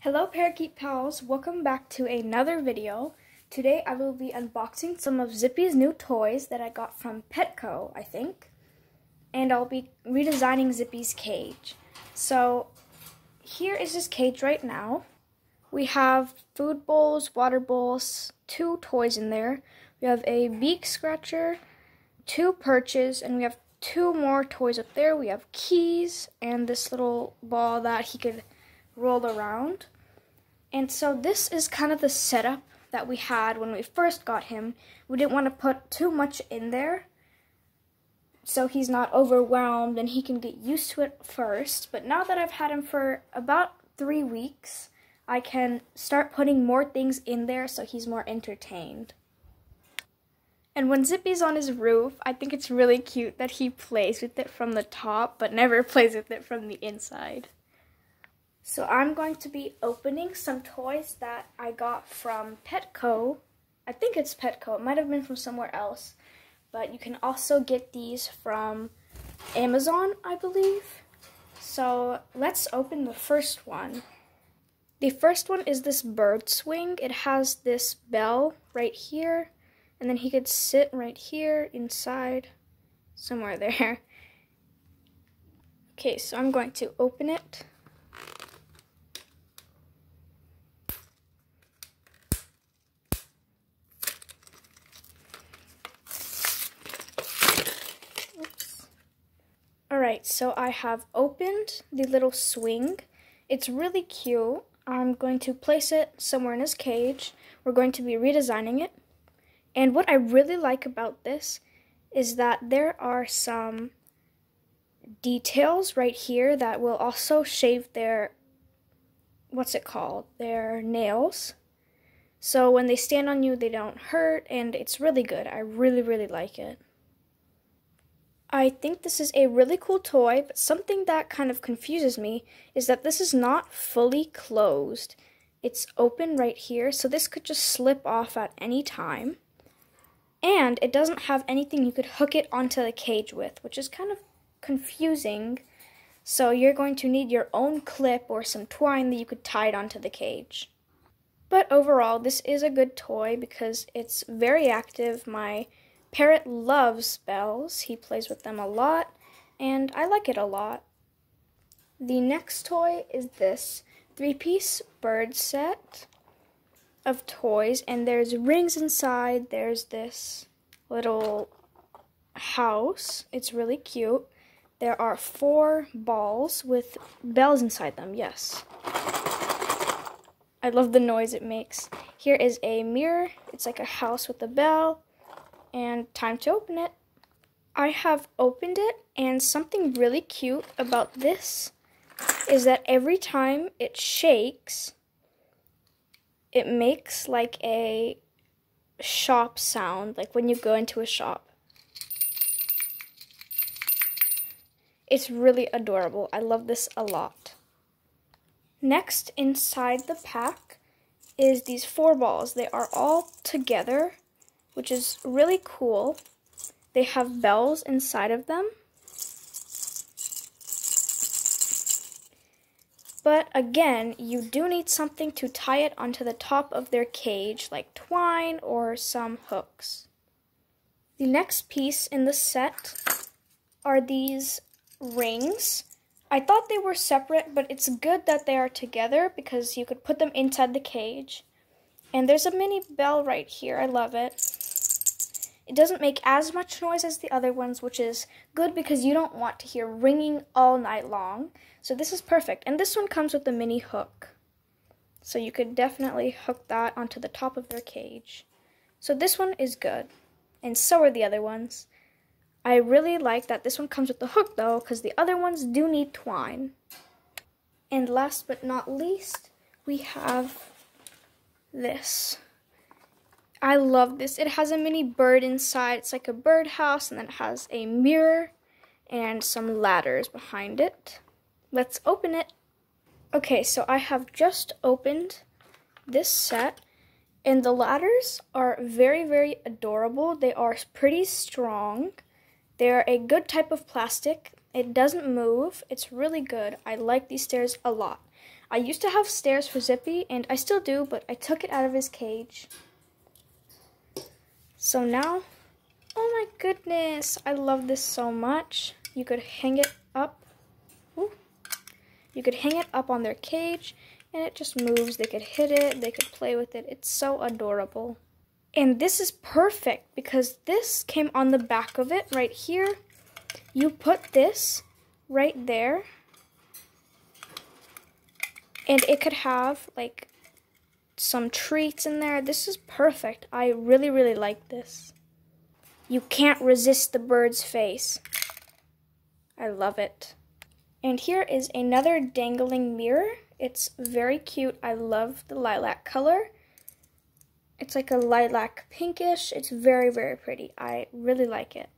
Hello Parakeet Pals, welcome back to another video. Today I will be unboxing some of Zippy's new toys that I got from Petco, I think. And I'll be redesigning Zippy's cage. So here is his cage right now. We have food bowls, water bowls, 2 toys in there. We have a beak scratcher, 2 perches, and we have 2 more toys up there. We have keys and this little ball that he could roll around. And so this is kind of the setup that we had when we first got him. We didn't want to put too much in there so he's not overwhelmed and he can get used to it first. But now that I've had him for about 3 weeks, I can start putting more things in there so he's more entertained. And when Zippy's on his roof, I think it's really cute that he plays with it from the top but never plays with it from the inside. So I'm going to be opening some toys that I got from Petco. I think it's Petco. It might have been from somewhere else. But you can also get these from Amazon, I believe. So let's open the first one. The first one is this bird swing. It has this bell right here. And then he could sit right here inside, somewhere there. Okay, so I'm going to open it. Alright, so I have opened the little swing. It's really cute. I'm going to place it somewhere in his cage. We're going to be redesigning it. And what I really like about this is that there are some details right here that will also shave their, their nails. So when they stand on you, they don't hurt, and it's really good. I really, really like it. I think this is a really cool toy, but something that kind of confuses me is that this is not fully closed. It's open right here, so this could just slip off at any time. And it doesn't have anything you could hook it onto the cage with, which is kind of confusing. So you're going to need your own clip or some twine that you could tie it onto the cage. But overall, this is a good toy because it's very active. My parrot loves bells. He plays with them a lot, and I like it a lot. The next toy is this 3-piece bird set of toys, and there's rings inside. There's this little house. It's really cute. There are 4 balls with bells inside them, yes. I love the noise it makes. Here is a mirror. It's like a house with a bell. And time to open it. I have opened it, and something really cute about this is that every time it shakes, it makes like a shop sound, like when you go into a shop. It's really adorable. I love this a lot. Next, inside the pack is these 4 balls. They are all together, which is really cool. They have bells inside of them. But again, you do need something to tie it onto the top of their cage, like twine or some hooks. The next piece in the set are these rings. I thought they were separate, but it's good that they are together because you could put them inside the cage. And there's a mini bell right here. I love it. It doesn't make as much noise as the other ones, which is good because you don't want to hear ringing all night long. So this is perfect. And this one comes with a mini hook. So you could definitely hook that onto the top of their cage. So this one is good. And so are the other ones. I really like that this one comes with the hook though, because the other ones do need twine. And last but not least, we have this. I love this. It has a mini bird inside. It's like a birdhouse, and then it has a mirror and some ladders behind it. Let's open it. Okay, so I have just opened this set, and the ladders are very, very adorable. They are pretty strong. They're a good type of plastic. It doesn't move. It's really good. I like these stairs a lot. I used to have stairs for Zippy, and I still do, but I took it out of his cage. So now, oh my goodness, I love this so much. You could hang it up. Ooh. You could hang it up on their cage, and it just moves. They could hit it, they could play with it. It's so adorable. And this is perfect because this came on the back of it right here. You put this right there, and it could have like some treats in there. This is perfect. I really, really like this. You can't resist the bird's face. I love it. And here is another dangling mirror. It's very cute. I love the lilac color. It's like a lilac pinkish. It's very, very pretty. I really like it.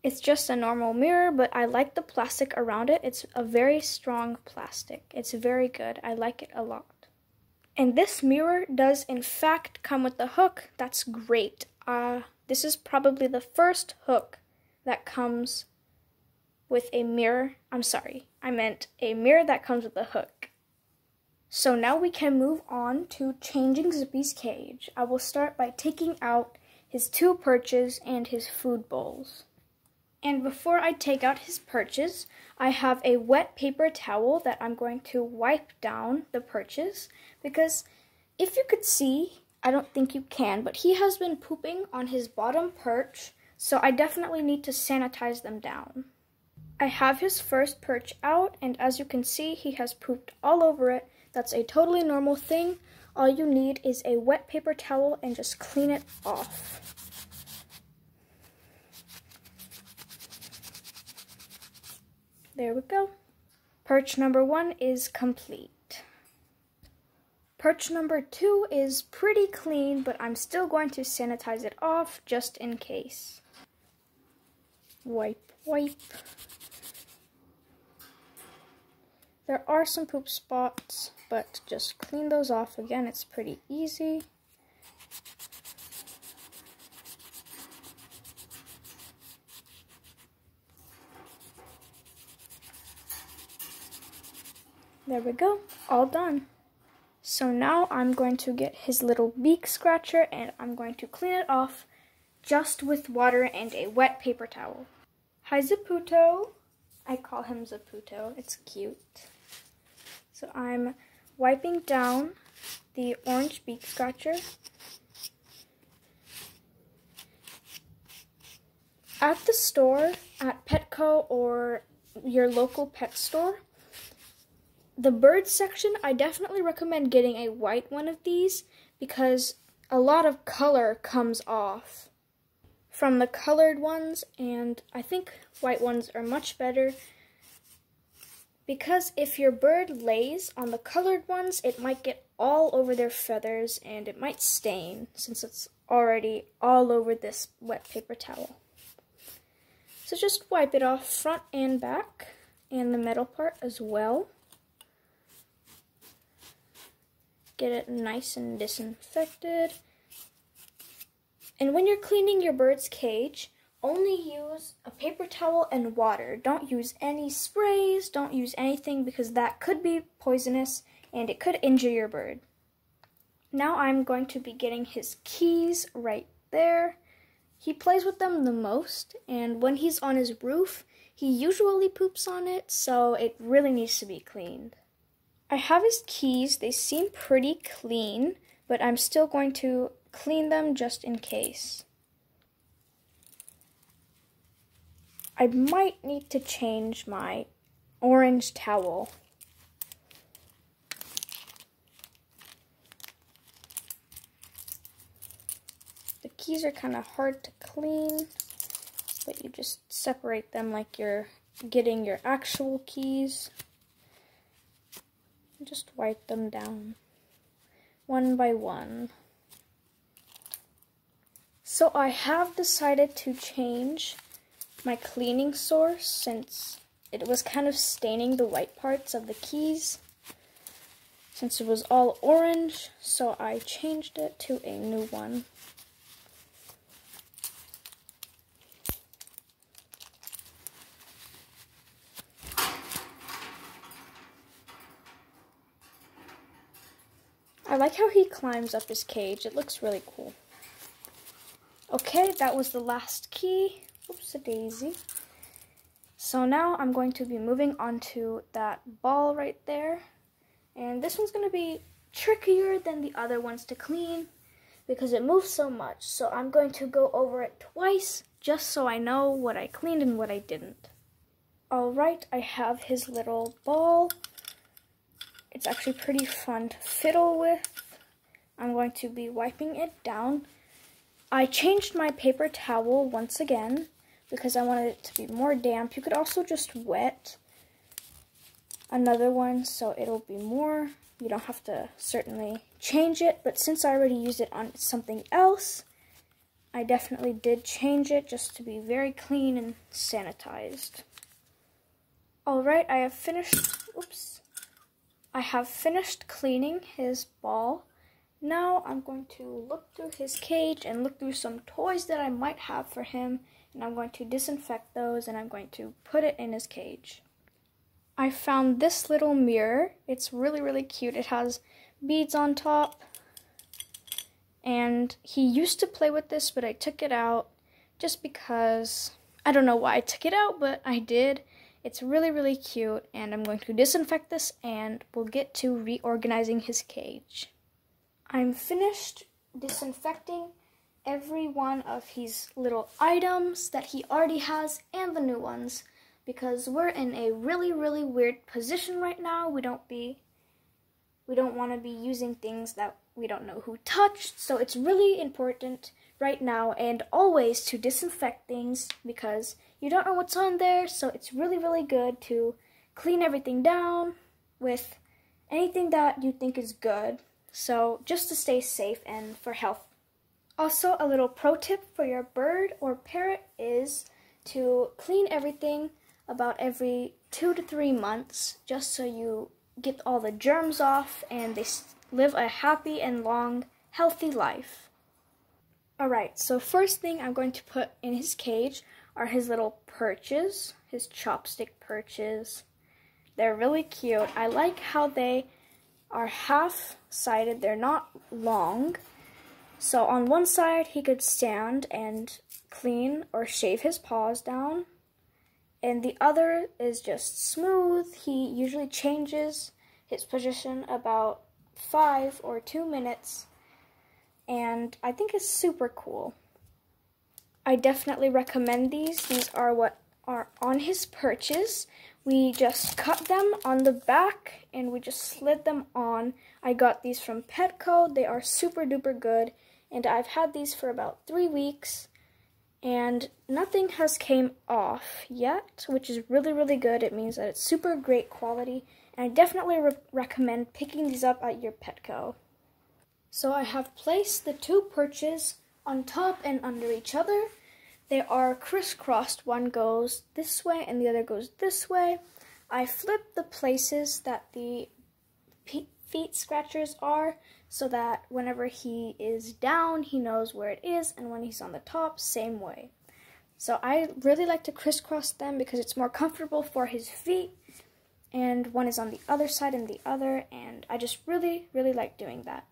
It's just a normal mirror, but I like the plastic around it. It's a very strong plastic. It's very good. I like it a lot. And this mirror does in fact come with the hook. That's great. This is probably the first hook that comes with a mirror. I'm sorry, I meant a mirror that comes with a hook. So now we can move on to changing Zippy's cage. I will start by taking out his 2 perches and his food bowls. And before I take out his perches, I have a wet paper towel that I'm going to wipe down the perches, because if you could see, I don't think you can, but he has been pooping on his bottom perch, so I definitely need to sanitize them down. I have his first perch out, and as you can see, he has pooped all over it. That's a totally normal thing. All you need is a wet paper towel and just clean it off. There we go. Perch number 1 is complete. Perch number 2 is pretty clean, but I'm still going to sanitize it off just in case. Wipe, wipe. There are some poop spots, but just clean those off again. It's pretty easy. There we go, all done. So now I'm going to get his little beak scratcher and I'm going to clean it off just with water and a wet paper towel. Hi Zaputo. I call him Zaputo, it's cute. So I'm wiping down the orange beak scratcher. At the store, at Petco or your local pet store, the bird section, I definitely recommend getting a white one of these because a lot of color comes off from the colored ones, and I think white ones are much better because if your bird lays on the colored ones, it might get all over their feathers and it might stain since it's already all over this wet paper towel. So just wipe it off front and back and the middle part as well. Get it nice and disinfected. And when you're cleaning your bird's cage, only use a paper towel and water. Don't use any sprays, don't use anything because that could be poisonous and it could injure your bird. Now I'm going to be getting his keys right there. He plays with them the most, and when he's on his roof, he usually poops on it, so it really needs to be cleaned. I have his keys. They seem pretty clean, but I'm still going to clean them just in case. I might need to change my orange towel. The keys are kind of hard to clean, but you just separate them like you're getting your actual keys. Just wipe them down one by one. So I have decided to change my cleaning source since it was kind of staining the white parts of the keys. Since it was all orange, so I changed it to a new one. I like how he climbs up his cage. It looks really cool. Okay, that was the last key. Oops-a-daisy. So now I'm going to be moving on to that ball right there. And this one's going to be trickier than the other ones to clean because it moves so much. So I'm going to go over it twice just so I know what I cleaned and what I didn't. Alright, I have his little ball. It's actually pretty fun to fiddle with. I'm going to be wiping it down. I changed my paper towel once again because I wanted it to be more damp. You could also just wet another one so it'll be more. You don't have to certainly change it, but since I already used it on something else, I definitely did change it just to be very clean and sanitized. Alright, I have finished cleaning his ball. Now I'm going to look through his cage and look through some toys that I might have for him, and I'm going to disinfect those and I'm going to put it in his cage. I found this little mirror. It's really, really cute. It has beads on top, and he used to play with this, but I took it out just because, I don't know why I took it out, but I did. It's really, really cute, and I'm going to disinfect this and we'll get to reorganizing his cage. I'm finished disinfecting every one of his little items that he already has and the new ones because we're in a really, really weird position right now. We don't want to be using things that we don't know who touched, so it's really important right now and always to disinfect things because you don't know what's on there, so it's really, really good to clean everything down with anything that you think is good. So just to stay safe and for health. Also, a little pro tip for your bird or parrot is to clean everything about every 2 to 3 months just so you get all the germs off and they live a happy and long, healthy life. Alright, so first thing I'm going to put in his cage are his little perches, his chopstick perches. They're really cute. I like how they are half-sided. They're not long. So on one side, he could stand and clean or shave his paws down. And the other is just smooth. He usually changes his position about 5 or 2 minutes. And I think it's super cool. I definitely recommend these. These are what are on his perches. We just cut them on the back and we just slid them on. I got these from Petco. They are super duper good and I've had these for about 3 weeks and nothing has came off yet, which is really, really good. It means that it's super great quality and I definitely recommend picking these up at your Petco. So I have placed the 2 perches on top and under each other. They are crisscrossed. One goes this way and the other goes this way. I flipped the places that the feet scratchers are so that whenever he is down, he knows where it is, and when he's on the top, same way. So I really like to crisscross them because it's more comfortable for his feet, and one is on the other side and the other, and I just really, really like doing that.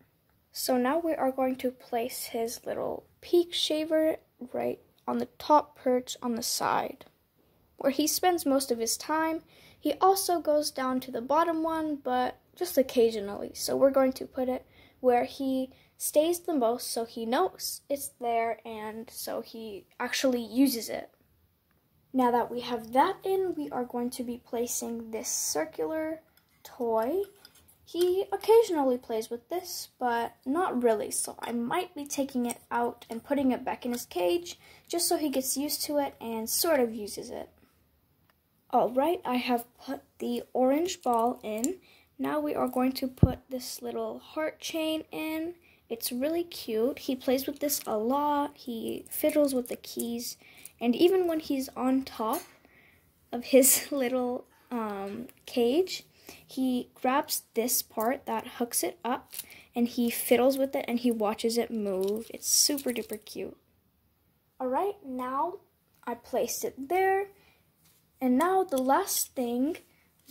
So now we are going to place his little peak shaver right on the top perch on the side, where he spends most of his time. He also goes down to the bottom one, but just occasionally. So we're going to put it where he stays the most so he knows it's there and so he actually uses it. Now that we have that in, we are going to be placing this circular toy. He occasionally plays with this, but not really, so I might be taking it out and putting it back in his cage just so he gets used to it and sort of uses it. Alright, I have put the orange ball in. Now we are going to put this little heart chain in. It's really cute. He plays with this a lot. He fiddles with the keys, and even when he's on top of his little cage, he grabs this part that hooks it up and he fiddles with it and he watches it move. It's super duper cute. Alright, now I placed it there. And now the last thing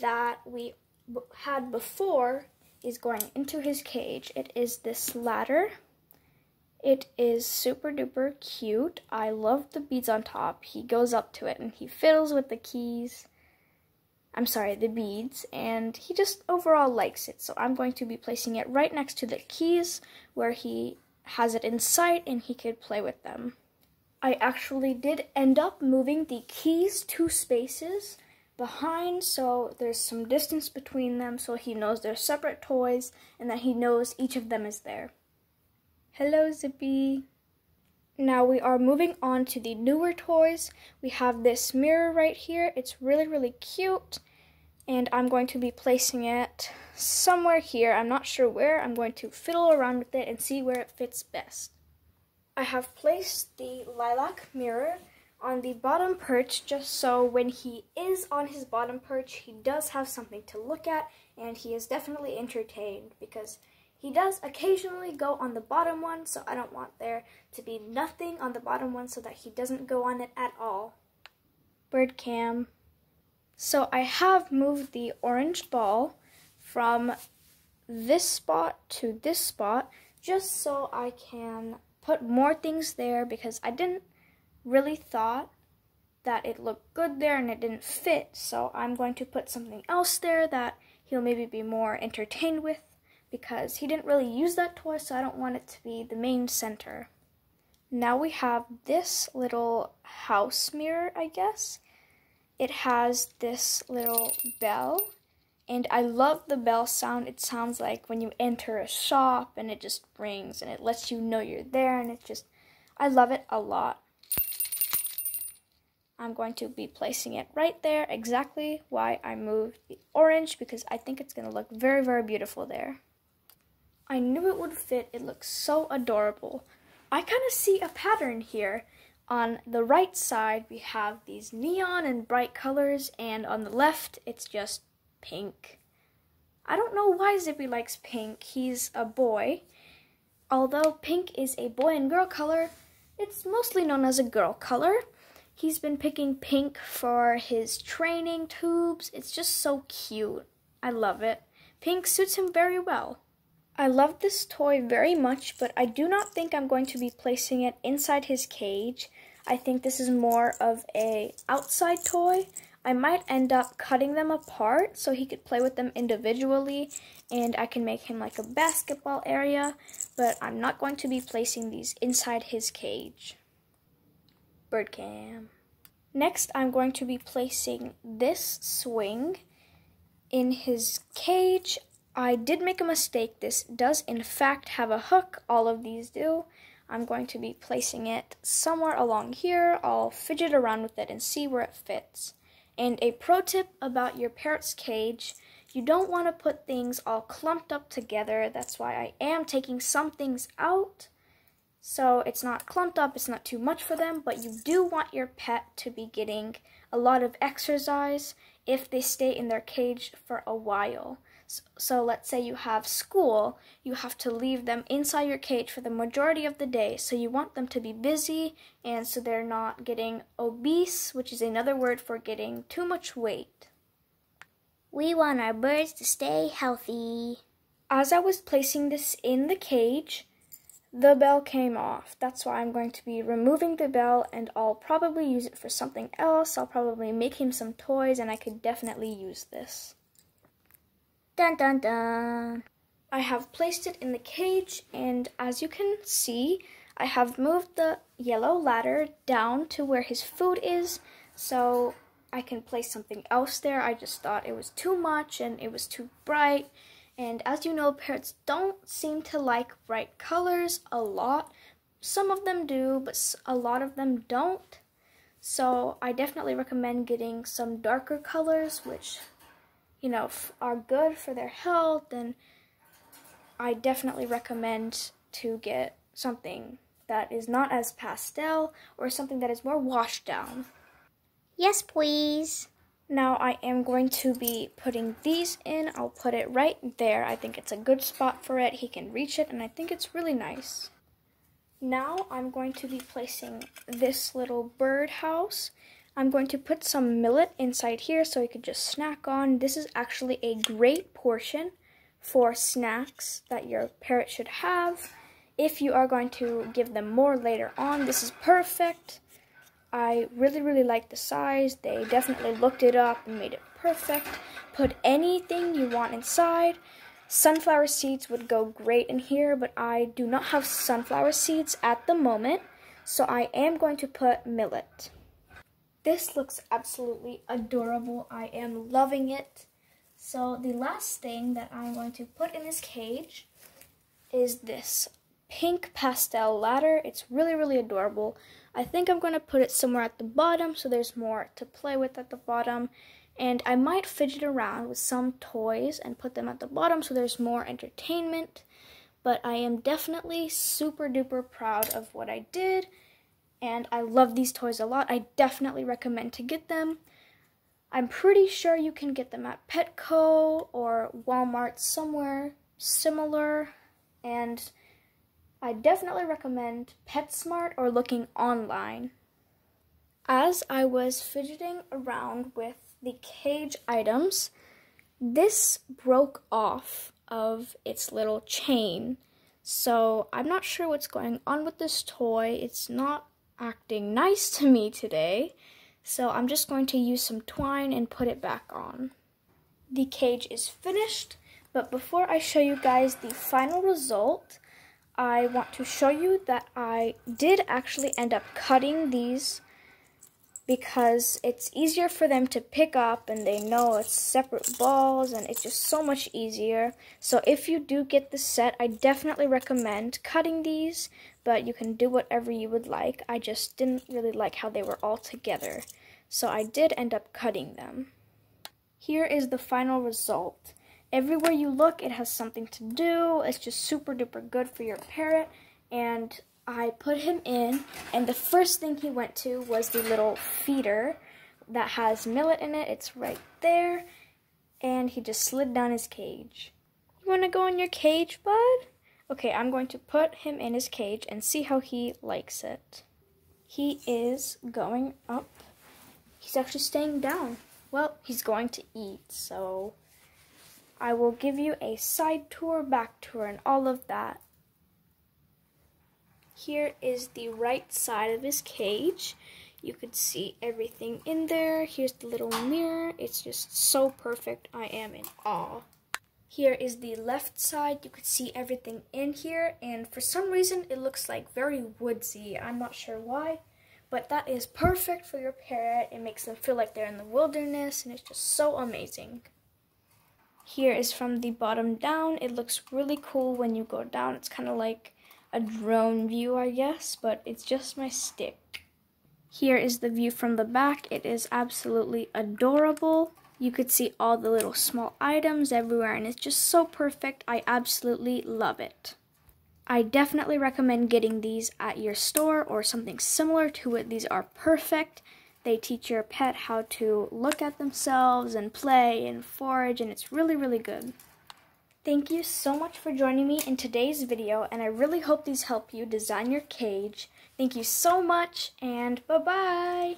that we had before is going into his cage. It is this ladder. It is super duper cute. I love the beads on top. He goes up to it and he fiddles with the keys. I'm sorry, the beads, and he just overall likes it. So I'm going to be placing it right next to the keys where he has it in sight and he could play with them. I actually did end up moving the keys 2 spaces behind, so there's some distance between them so he knows they're separate toys and that he knows each of them is there. Hello, Zippy. Now we are moving on to the newer toys. We have this mirror right here. It's really, really cute. And I'm going to be placing it somewhere here. I'm not sure where. I'm going to fiddle around with it and see where it fits best. I have placed the lilac mirror on the bottom perch just so when he is on his bottom perch, he does have something to look at and he is definitely entertained because he does occasionally go on the bottom one, so I don't want there to be nothing on the bottom one so that he doesn't go on it at all. Bird cam. So I have moved the orange ball from this spot to this spot just so I can put more things there because I didn't really thought that it looked good there and it didn't fit. So I'm going to put something else there that he'll maybe be more entertained with, because he didn't really use that toy, so I don't want it to be the main center. Now we have this little house mirror, I guess. It has this little bell, and I love the bell sound. It sounds like when you enter a shop, and it just rings, and it lets you know you're there, and I love it a lot. I'm going to be placing it right there, exactly why I moved the orange, because I think it's going to look very, very beautiful there. I knew it would fit. It looks so adorable. I kind of see a pattern here. On the right side, we have these neon and bright colors, and on the left, it's just pink. I don't know why Zippy likes pink. He's a boy. Although pink is a boy and girl color, it's mostly known as a girl color. He's been picking pink for his training tubes. It's just so cute. I love it. Pink suits him very well. I love this toy very much, but I do not think I'm going to be placing it inside his cage. I think this is more of a outside toy. I might end up cutting them apart so he could play with them individually, and I can make him like a basketball area, but I'm not going to be placing these inside his cage. Bird cam. Next, I'm going to be placing this swing in his cage. I did make a mistake. This does in fact have a hook. All of these do. I'm going to be placing it somewhere along here. I'll fidget around with it and see where it fits. And a pro tip about your parrot's cage, you don't want to put things all clumped up together. That's why I am taking some things out. So it's not clumped up, it's not too much for them, but you do want your pet to be getting a lot of exercise if they stay in their cage for a while. So let's say you have school, you have to leave them inside your cage for the majority of the day. So you want them to be busy and so they're not getting obese, which is another word for getting too much weight. We want our birds to stay healthy. As I was placing this in the cage, the bell came off. That's why I'm going to be removing the bell, and I'll probably use it for something else. I'll probably make him some toys, and I could definitely use this. Dun dun dun. I have placed it in the cage, and as you can see, I have moved the yellow ladder down to where his food is, so I can place something else there. I just thought it was too much and it was too bright. And as you know, parrots don't seem to like bright colors a lot. Some of them do, but a lot of them don't. So I definitely recommend getting some darker colors, which, you know, are good for their health. And I definitely recommend to get something that is not as pastel or something that is more washed down. Yes, please. Now I am going to be putting these in. I'll put it right there. I think it's a good spot for it. He can reach it, and I think it's really nice. Now I'm going to be placing this little bird house. I'm going to put some millet inside here so he could just snack on. This is actually a great portion for snacks that your parrot should have. If you are going to give them more later on, this is perfect. I really like the size. They definitely looked it up and made it perfect. Put anything you want inside. Sunflower seeds would go great in here, but I do not have sunflower seeds at the moment, so I am going to put millet. This looks absolutely adorable. I am loving it. So the last thing that I'm going to put in this cage is this pink pastel ladder. It's really adorable. I think I'm going to put it somewhere at the bottom so there's more to play with at the bottom. And I might fidget around with some toys and put them at the bottom so there's more entertainment. But I am definitely super duper proud of what I did. And I love these toys a lot. I definitely recommend to get them. I'm pretty sure you can get them at Petco or Walmart, somewhere similar. And I definitely recommend PetSmart or looking online. As I was fidgeting around with the cage items, this broke off of its little chain. So I'm not sure what's going on with this toy. It's not acting nice to me today. So I'm just going to use some twine and put it back on. The cage is finished, but before I show you guys the final result, I want to show you that I did actually end up cutting these because it's easier for them to pick up and they know it's separate balls and it's just so much easier. So if you do get the set, I definitely recommend cutting these, but you can do whatever you would like. I just didn't really like how they were all together, so I did end up cutting them. Here is the final result. Everywhere you look, it has something to do. It's just super duper good for your parrot. And I put him in, and the first thing he went to was the little feeder that has millet in it. It's right there. And he just slid down his cage. You want to go in your cage, bud? Okay, I'm going to put him in his cage and see how he likes it. He is going up. He's actually staying down. Well, he's going to eat, so I will give you a side tour, back tour, and all of that. Here is the right side of his cage. You could see everything in there. Here's the little mirror. It's just so perfect. I am in awe. Here is the left side. You could see everything in here, and for some reason it looks like very woodsy. I'm not sure why, but that is perfect for your parrot. It makes them feel like they're in the wilderness, and it's just so amazing. Here is from the bottom down. It looks really cool when you go down. It's kind of like a drone view, I guess, but it's just my stick. Here is the view from the back. It is absolutely adorable. You could see all the little small items everywhere, and it's just so perfect. I absolutely love it. I definitely recommend getting these at your store or something similar to it. These are perfect. They teach your pet how to look at themselves and play and forage, and it's really good. Thank you so much for joining me in today's video, and I really hope these help you design your cage. Thank you so much, and bye-bye!